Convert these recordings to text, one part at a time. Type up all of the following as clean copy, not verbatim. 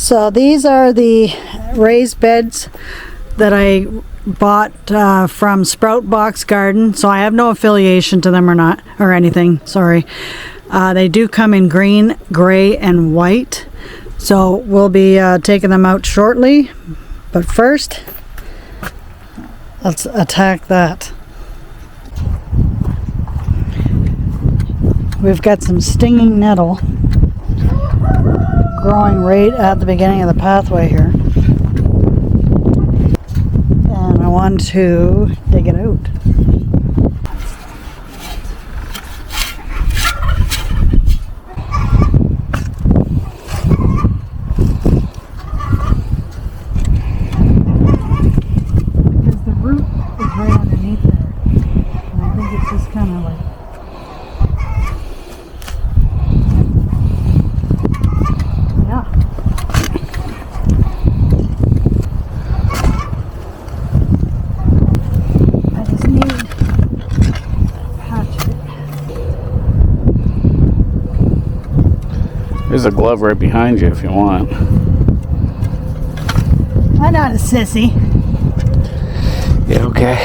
So these are the raised beds that I bought from Sprout Box Garden. So I have no affiliation to them or anything. Sorry. They do come in green, gray, and white. So we'll be taking them out shortly. But first, let's attack that. We've got some stinging nettle growing right at the beginning of the pathway here. And I want to dig it out. Because the root is right underneath there. And I think it's just kind of like There's a glove right behind you if you want. I'm not a sissy. Yeah, okay.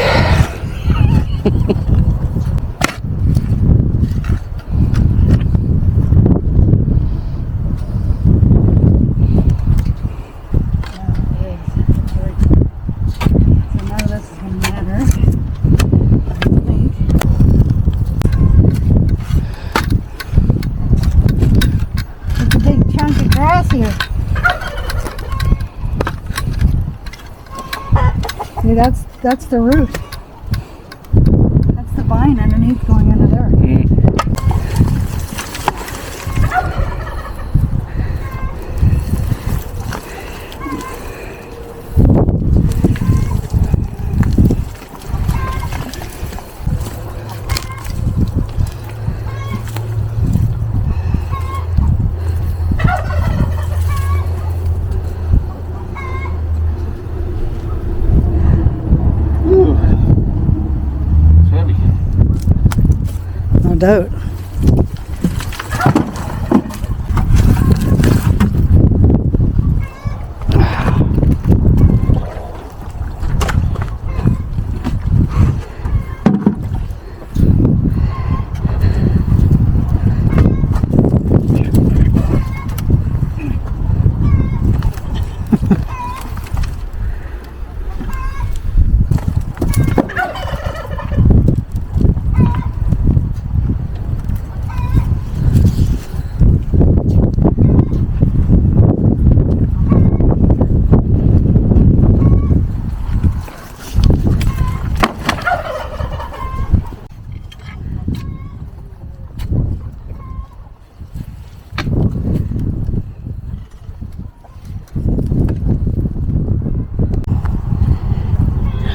So none of this is going to matter. It's a big chunk of grass here. See, that's the root. That's the vine underneath going into there. No doubt.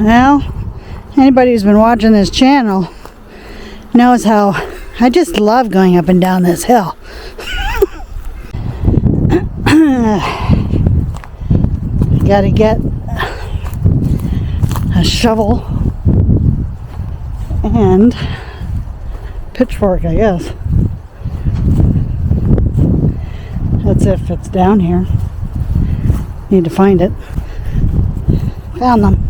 Well, anybody who's been watching this channel knows how I just love going up and down this hill. Gotta get a shovel and pitchfork, I guess. That's if it's down here. Need to find it. Found them.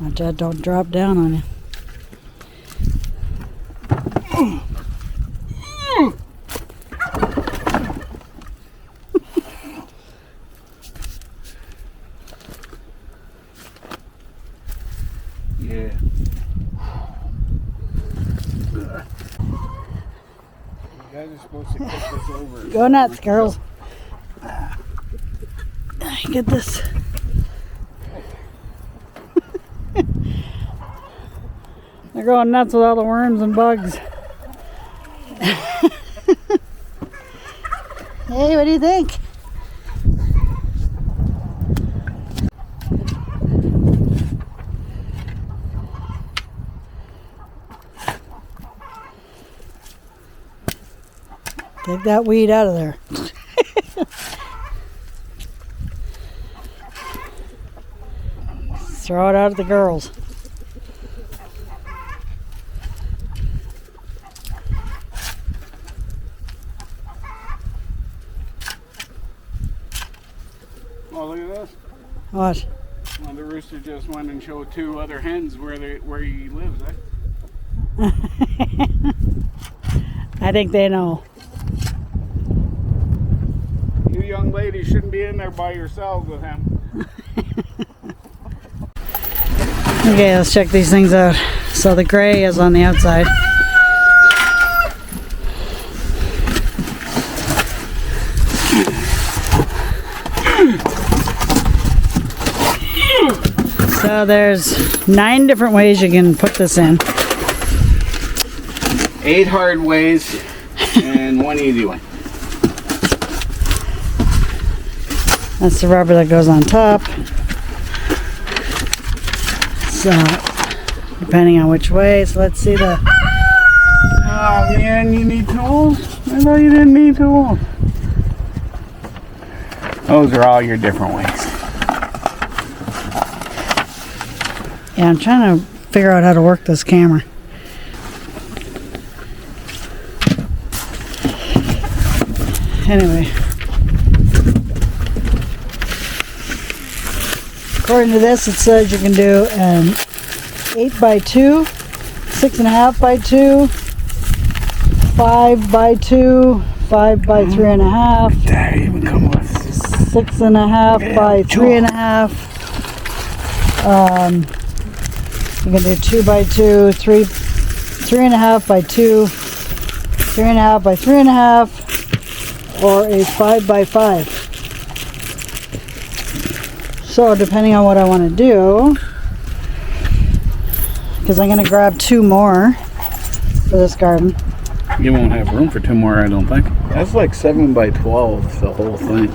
Watch that don't drop down on you. Yeah. You guys are supposed to kick this over. Go nuts, girls. Get this. They're going nuts with all the worms and bugs. Hey, what do you think? Take that weed out of there. Throw it out at the girls. Oh, look at this. What? Well, the rooster just went and showed 2 other hens where he lives, eh? I think they know. You young ladies shouldn't be in there by yourselves with him. Okay, let's check these things out. So the gray is on the outside. So there's 9 different ways you can put this in. 8 hard ways and 1 easy one. That's the rubber that goes on top. So, depending on which way. So let's see the... Oh man, you need tools? I thought you didn't need tools. Those are all your different ways. Yeah, I'm trying to figure out how to work this camera. Anyway. According to this, it says you can do an 8x2, 6.5x2, 5x2, 5x3.5, Dad even come with 6.5x3.5. You can do 2x2, 3.5x2, 3.5x3.5, or a 5x5. So depending on what I want to do, because I'm going to grab 2 more for this garden. You won't have room for 2 more, I don't think. That's like 7x12, the whole thing.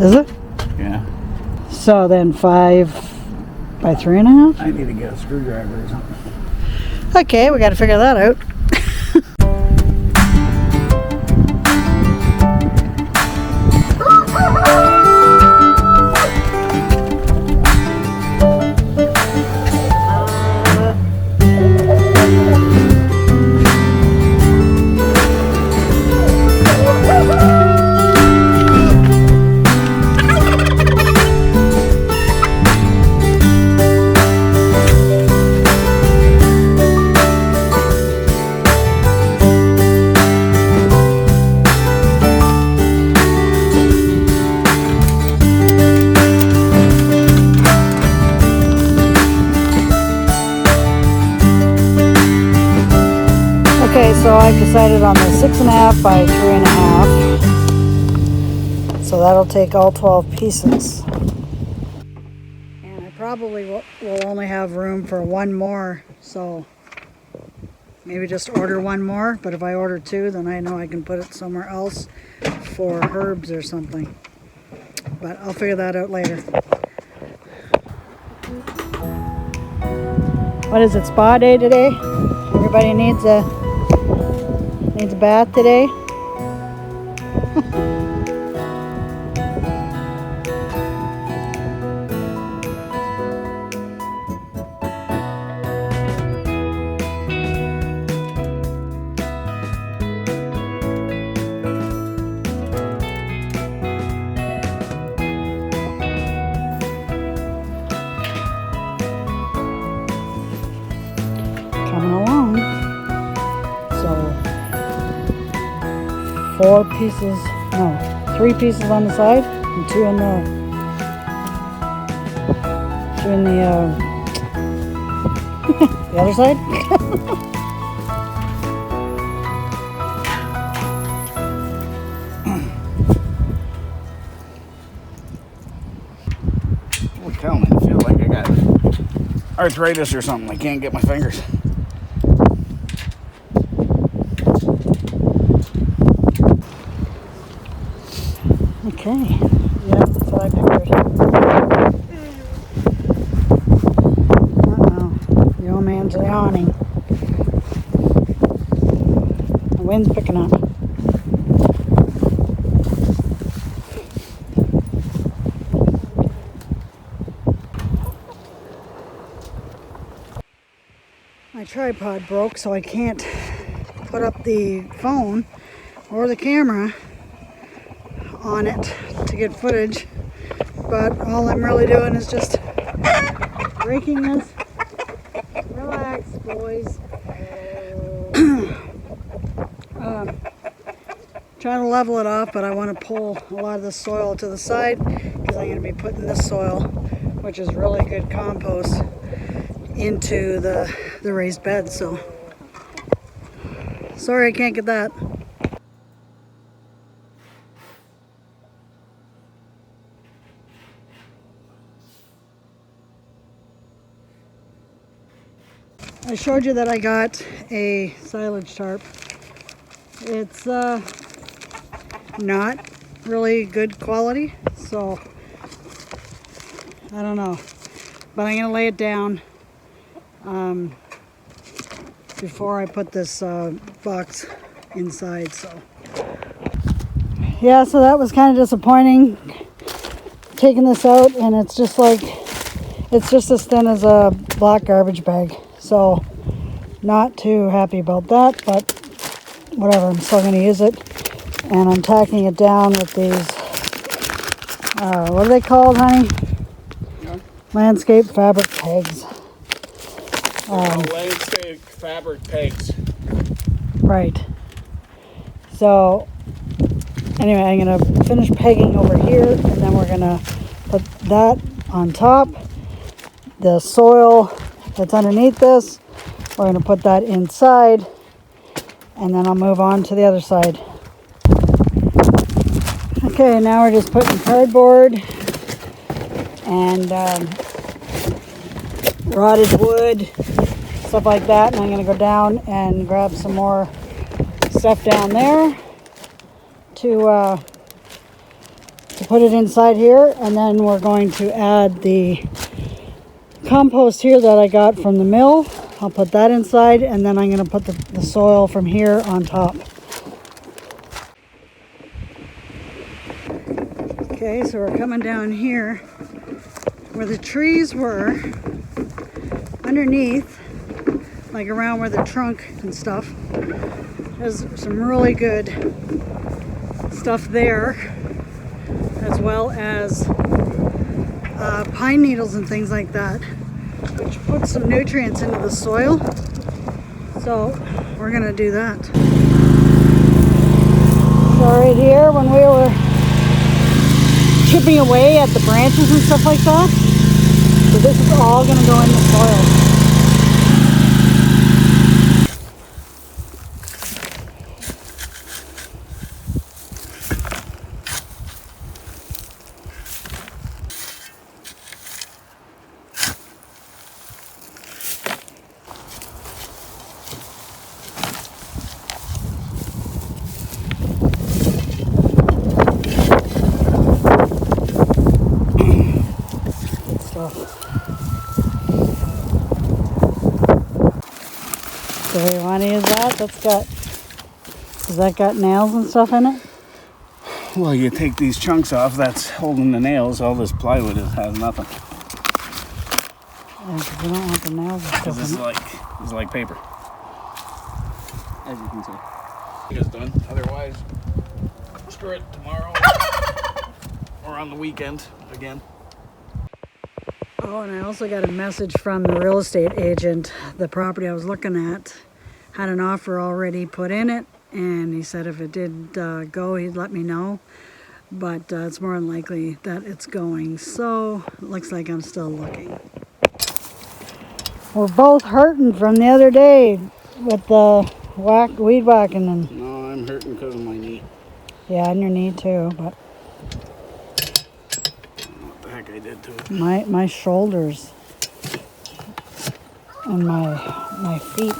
Is it? Yeah. So then 5x3.5? I need to get a screwdriver or something. Okay, we got to figure that out. Okay, so I've decided on the 6.5x3.5. So that'll take all 12 pieces. And I probably will only have room for 1 more, so maybe just order 1 more. But if I order 2, then I know I can put it somewhere else for herbs or something. But I'll figure that out later. What is it, spa day today? Everybody needs a bath today. Coming along. So 4 pieces, no, 3 pieces on the side and 2 in the the other side. Holy cow, man, I feel like I got arthritis or something. I can't get my fingers. Okay, yeah, that's what I figured. Uh-oh, the old man's yawning. Wind's picking up. My tripod broke, so I can't put up the phone or the camera on it to get footage. But all I'm really doing is just breaking this. Relax, boys. Trying to level it off, but I want to pull a lot of the soil to the side because I'm going to be putting this soil, which is really good compost, into the raised bed. So sorry I can't get that. I showed you that I got a silage tarp. It's not really good quality, so I don't know, but I'm gonna lay it down before I put this box inside. So yeah, so that was kind of disappointing, taking this out, and it's just as thin as a black garbage bag, so not too happy about that, but whatever, I'm still going to use it. And I'm tacking it down with these, what are they called, honey? Yeah. Landscape fabric pegs. Landscape fabric pegs. Right. So, anyway, I'm going to finish pegging over here, and then we're going to put that on top. The soil that's underneath this, we're going to put that inside, and then I'll move on to the other side. Okay, now we're just putting cardboard and rotted wood, stuff like that, and I'm going to go down and grab some more stuff down there to put it inside here, and then we're going to add the compost here that I got from the mill. I'll put that inside, and then I'm going to put the soil from here on top. Okay, so we're coming down here where the trees were underneath, like around where the trunk and stuff. There's some really good stuff there, as well as pine needles and things like that, which puts some nutrients into the soil. So we're gonna do that. So right here, when we were chipping away at the branches and stuff like that, so this is all gonna go in the soil. Do we want to use that? Has that got nails and stuff in it? Well, you take these chunks off, that's holding the nails. All this plywood has nothing. Yeah, 'cause we don't want the nails and stuff Because this in it. is like paper. As you can see. It's done. Otherwise, screw it tomorrow or on the weekend again. Oh, and I also got a message from the real estate agent. The property I was looking at had an offer already put in it, and he said if it did go, he'd let me know. But it's more than likely that it's going. So it looks like I'm still looking. We're both hurting from the other day with the weed whacking. And No, I'm hurting because of my knee. yeah, and your knee too, but What the heck I did to it. my shoulders and my feet.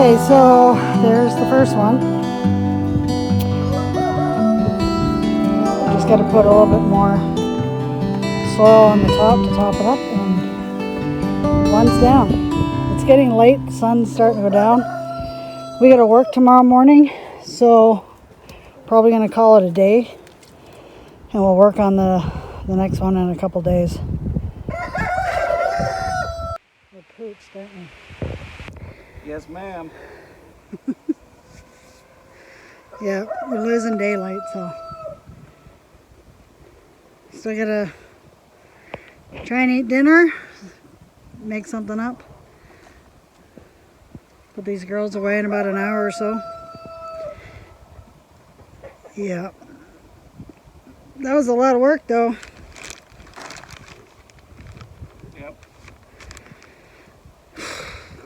Okay, so there's the first one. Just got to put a little bit more soil on the top to top it up, and one's down. It's getting late, the sun's starting to go down. We got to work tomorrow morning, so probably going to call it a day, and we'll work on the next one in a couple days. We're pooched, aren't we? Yes, ma'am. Yeah, we're losing daylight, so still gotta try and eat dinner, make something up. Put these girls away in about an hour or so. Yeah. That was a lot of work though. Yep.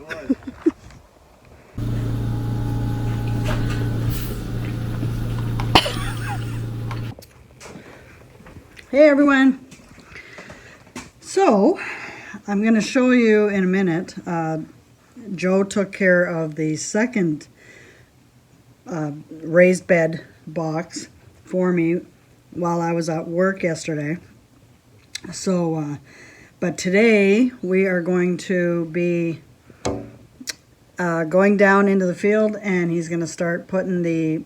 Good. Hey everyone. So, I'm going to show you in a minute. Joe took care of the second raised bed box for me while I was at work yesterday. So, but today we are going to be going down into the field, and he's going to start putting the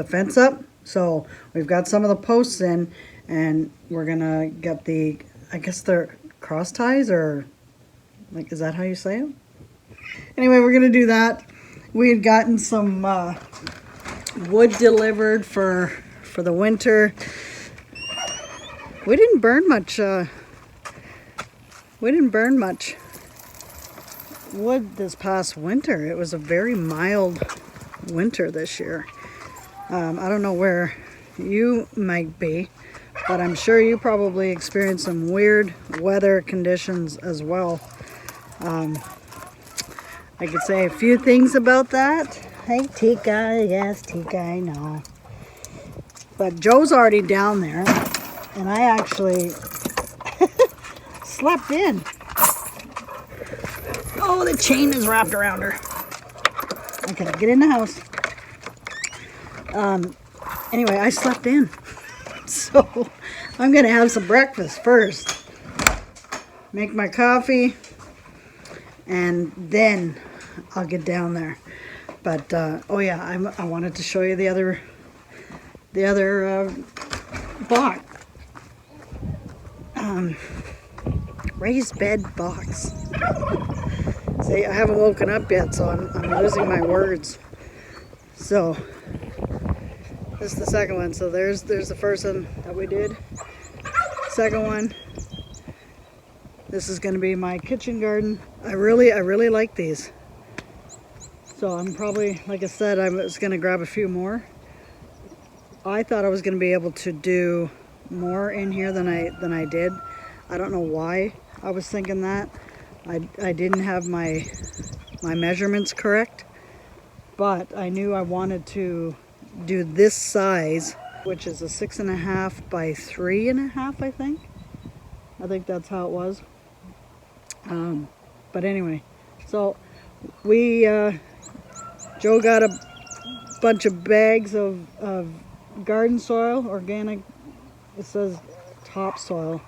fence up. So we've got some of the posts in, and we're going to get the, I guess they're cross ties, or like, is that how you say it? Anyway, we're going to do that. We had gotten some wood delivered for the winter. We didn't burn much. We didn't burn much wood this past winter. It was a very mild winter this year. I don't know where you might be, but I'm sure you probably experienced some weird weather conditions as well. I could say a few things about that. Hey, Tika. Yes, Tika, I know. But Joe's already down there, and I actually slept in. Oh, the chain is wrapped around her. Okay, get in the house. Anyway, I slept in. So I'm going to have some breakfast first. Make my coffee, and then I'll get down there. But, oh yeah, I wanted to show you the other box. Raised bed box. See, I haven't woken up yet, so I'm losing my words. So this is the second one. So there's the first one that we did. Second one. This is going to be my kitchen garden. I really like these. So I'm probably, like I said, I was going to grab a few more. I thought I was going to be able to do more in here than I did. I don't know why I was thinking that. I didn't have my measurements correct, but I knew I wanted to do this size, which is a 6.5 by 3.5, I think. I think that's how it was. But anyway, so we Joe got a bunch of bags of garden soil, organic. It says topsoil,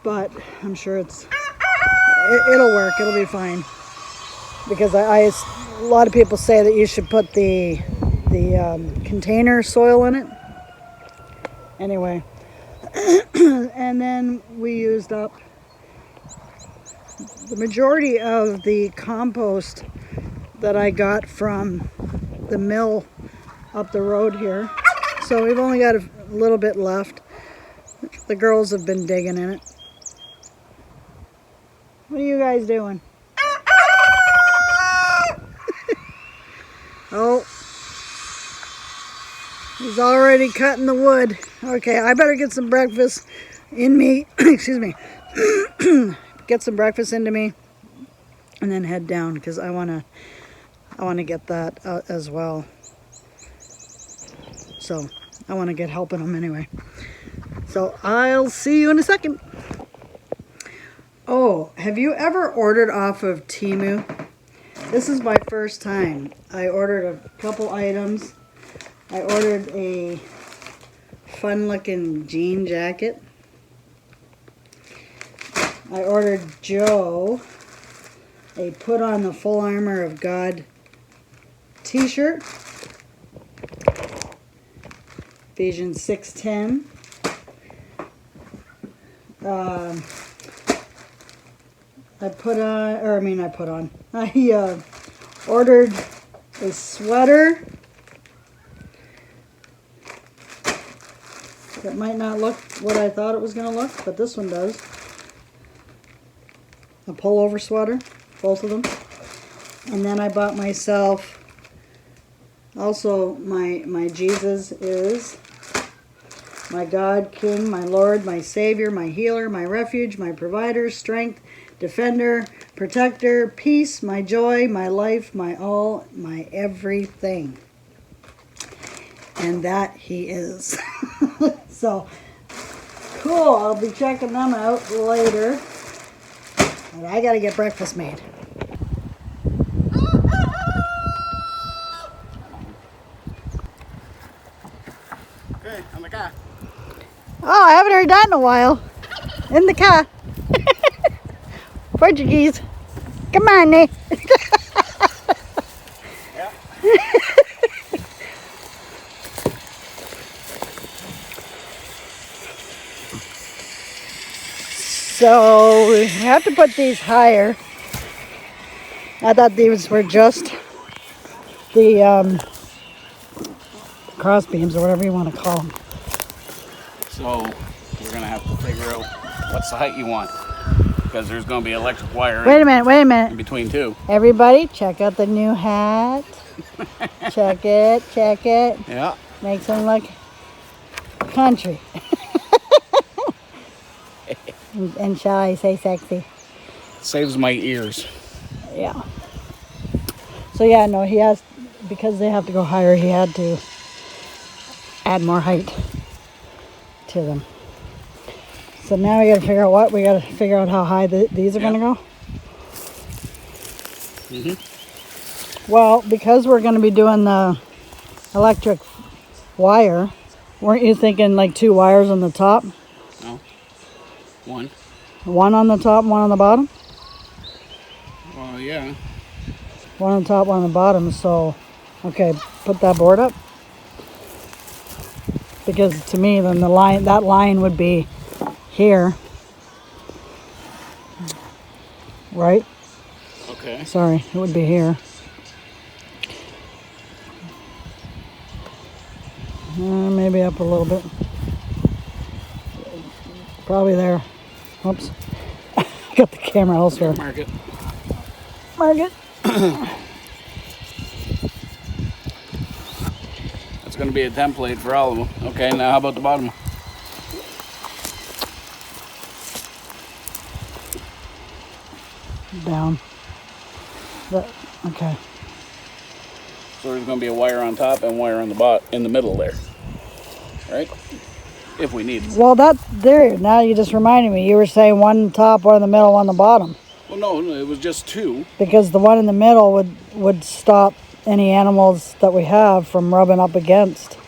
but I'm sure it'll work. It'll be fine, because a lot of people say that you should put the container soil in it. Anyway, and then we used up the majority of the compost that I got from the mill up the road here. So we've only got a little bit left. The girls have been digging in it. What are you guys doing? Oh, he's already cutting the wood. Okay, I better get some breakfast in me. Excuse me. Get some breakfast into me, and then head down, because I want to get that as well. So I want to get helping them anyway. So I'll see you in a second. Oh, have you ever ordered off of Temu? This is my first time. I ordered a couple items. I ordered a fun-looking jean jacket. I ordered Joe a Put on the Full Armor of God t-shirt. Ephesians 6:10. I ordered a sweater that might not look what I thought it was going to look, but this one does. A pullover sweater, both of them. And then I bought myself also my Jesus is my God, King, my Lord, my Savior, my healer, my refuge, my provider, strength, defender, protector, peace, my joy, my life, my all, my everything. And that he is. So, cool. I'll be checking them out later. And I gotta get breakfast made. Okay, on the car. Oh, I haven't heard that in a while. In the car. Portuguese. Come on, Nate. Yeah. So we have to put these higher. I thought these were just the cross beams or whatever you want to call them. So we're gonna have to figure out what's the height you want, because there's gonna be electric wire Wait a in minute. between too. Everybody, check out the new hat. Check it. Yeah. Makes them look country. And shall I say sexy? Saves my ears. Yeah. So yeah, no, he has, because they have to go higher, he had to add more height to them. So now we gotta figure out what, we gotta figure out how high these are gonna go. Well, because we're gonna be doing the electric wire, weren't you thinking like 2 wires on the top? No. One. One on the top, one on the bottom? Well, yeah. One on the top, one on the bottom. So, okay, put that board up. Because to me, then that line would be here. Right? Okay. Sorry, it would be here. Maybe up a little bit. Probably there. Oops. Got the camera elsewhere. Mark it. Mark it. That's going to be a template for all of them. Okay, now how about the bottom? Down. Okay. So there's going to be a wire on top and wire on the bottom, in the middle there, right? If we need. Well, now you just reminded me. You were saying one on top, one in the middle, one on the bottom. Well, no, it was just 2. Because the one in the middle would stop any animals that we have from rubbing up against.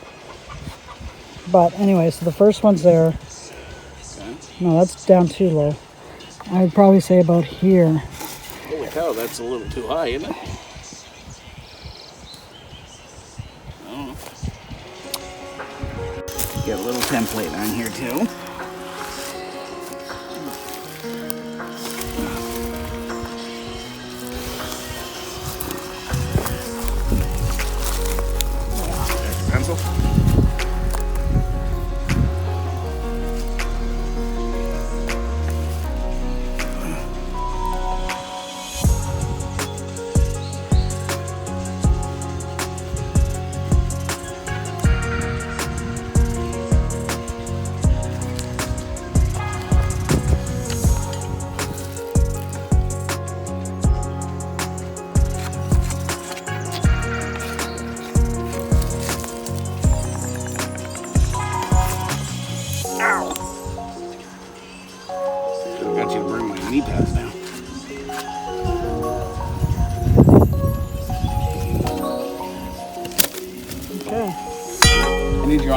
But anyway, so the first one's there. Okay. No, that's down too low. I would probably say about here. Holy cow, that's a little too high, isn't it? I don't know. Get a little template on here too. Pencil.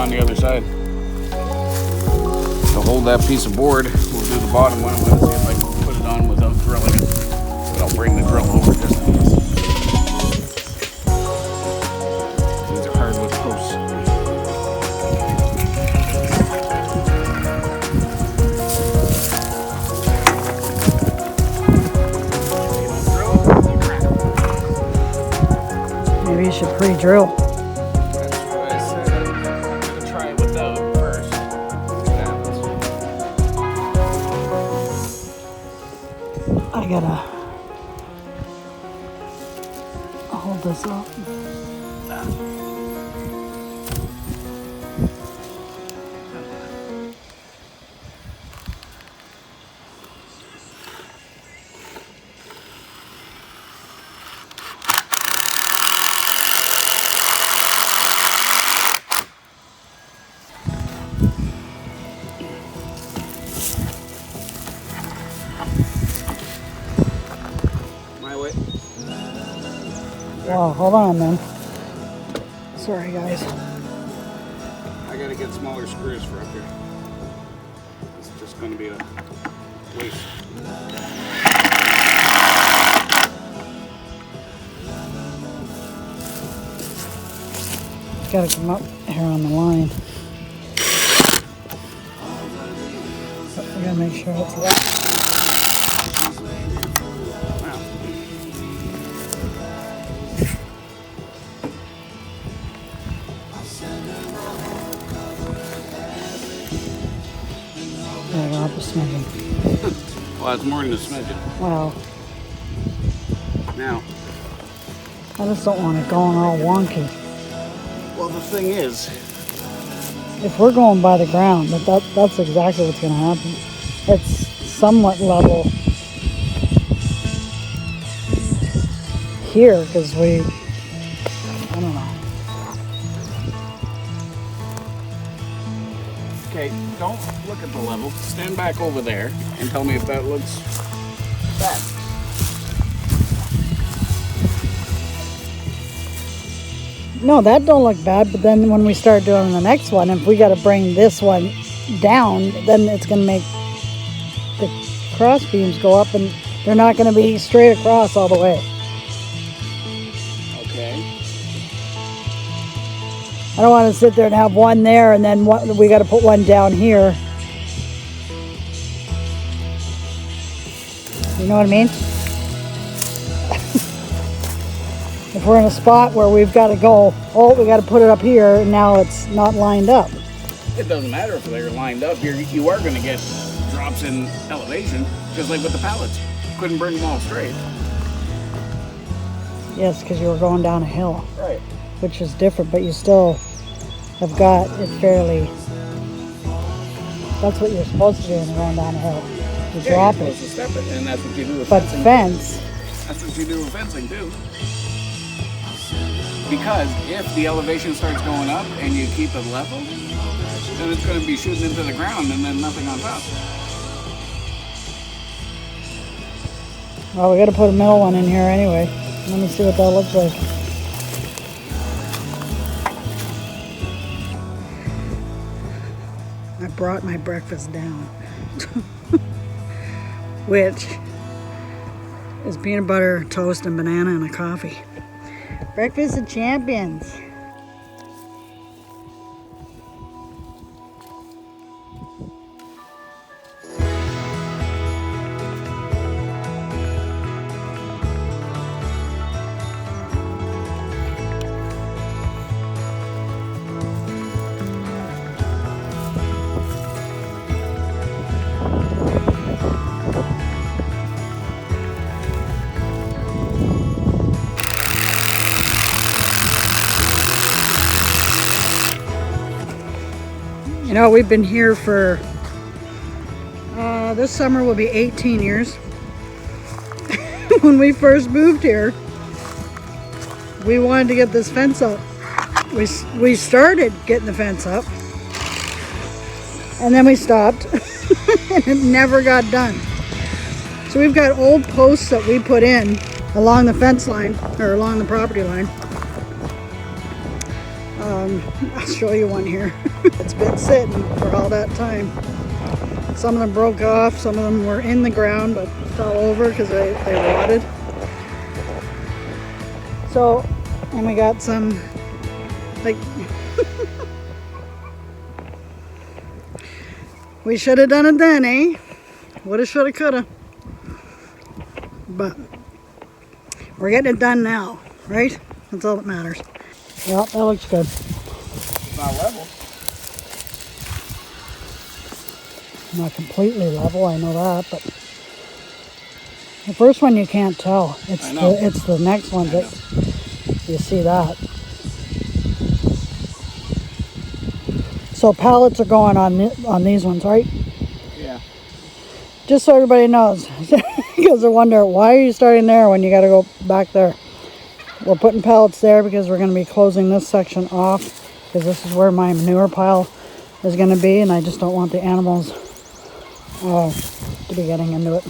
on the other side. To hold that piece of board, we'll do the bottom one. I'm going to see if I can put it on without drilling it. But I'll bring the drill over just in case. These are hardwood posts. Maybe you should pre-drill. That's what I said. I'm going to try it without first. See what happens. I gotta hold this up. My way. Wow, hold on then. Sorry guys. I gotta get smaller screws for up here. It's just gonna be a waste. Gotta come up here on the line. But we gotta make sure it's wet. Yeah, go up a smidgen. Well, it's more than a smidgen. Wow. Now, I just don't want it going all wonky. well, the thing is, If we're going by the ground, that's exactly what's going to happen. It's somewhat level here because I don't know. okay, don't look at the level. Stand back over there and tell me if that looks bad. No, that don't look bad, but then when we start doing the next one, if we got to bring this one down, then it's going to make the cross beams go up and they're not going to be straight across all the way. Okay. I don't want to sit there and have one there and then we got to put one down here. You know what I mean? If we're in a spot where we've got to go, oh, we got to put it up here, and now it's not lined up. It doesn't matter if they're lined up. You are going to get drops in elevation, just like with the pallets. Couldn't bring them all straight. Yes, because you were going down a hill, Right. which is different, but you still have got it fairly. That's what you're supposed to do when you're going down a hill. You drop you're it. supposed to step it, and that's what you do with But fencing. fence, That's what you do with fencing too. Because if the elevation starts going up and you keep it level, then it's going to be shooting into the ground and then nothing on top. well, we got to put a middle one in here anyway. Let me see what that looks like. I brought my breakfast down, which is peanut butter, toast, and banana and a coffee. Breakfast of champions. You know, we've been here for, this summer will be 18 years. When we first moved here, we wanted to get this fence up. We started getting the fence up, and then we stopped, and it never got done. So we've got old posts that we put in along the fence line, or along the property line. I'll show you one here. It's been sitting for all that time. Some of them broke off, some of them were in the ground but fell over because they rotted. So, and we got some, like, we should have done it then, eh? Woulda, shoulda, coulda. But we're getting it done now, right? That's all that matters. Yep, that looks good. It's not level. Not completely level, I know that, but the first one you can't tell. It's the next one that you see that. So pallets are going on these ones, right? Yeah. Just so everybody knows, because they wonder why are you starting there when you got to go back there. We're putting pallets there because we're going to be closing this section off because this is where my manure pile is going to be, and I just don't want the animals to be getting into it.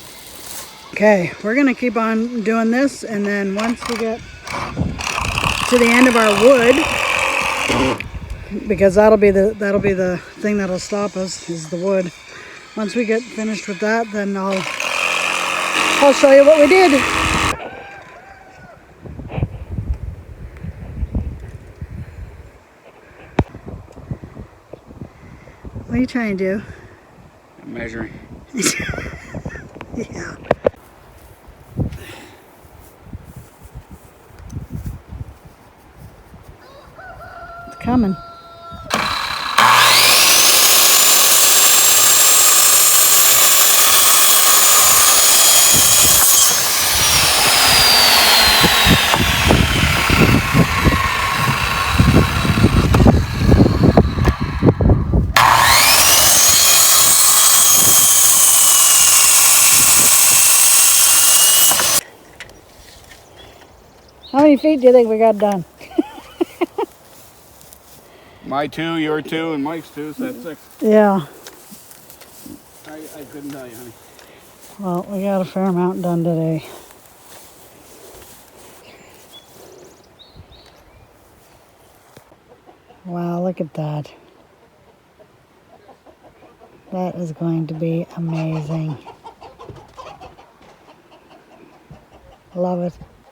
Okay, we're going to keep on doing this, and then once we get to the end of our wood, because that'll be the thing that'll stop us, is the wood. Once we get finished with that, then I'll show you what we did. What are you trying to do? I'm measuring. Yeah. It's coming. How many feet do you think we got done? My 2, your 2, and Mike's 2, so that's 6. Yeah. I couldn't tell you, honey. Well, we got a fair amount done today. Wow, look at that. That is going to be amazing. Love it.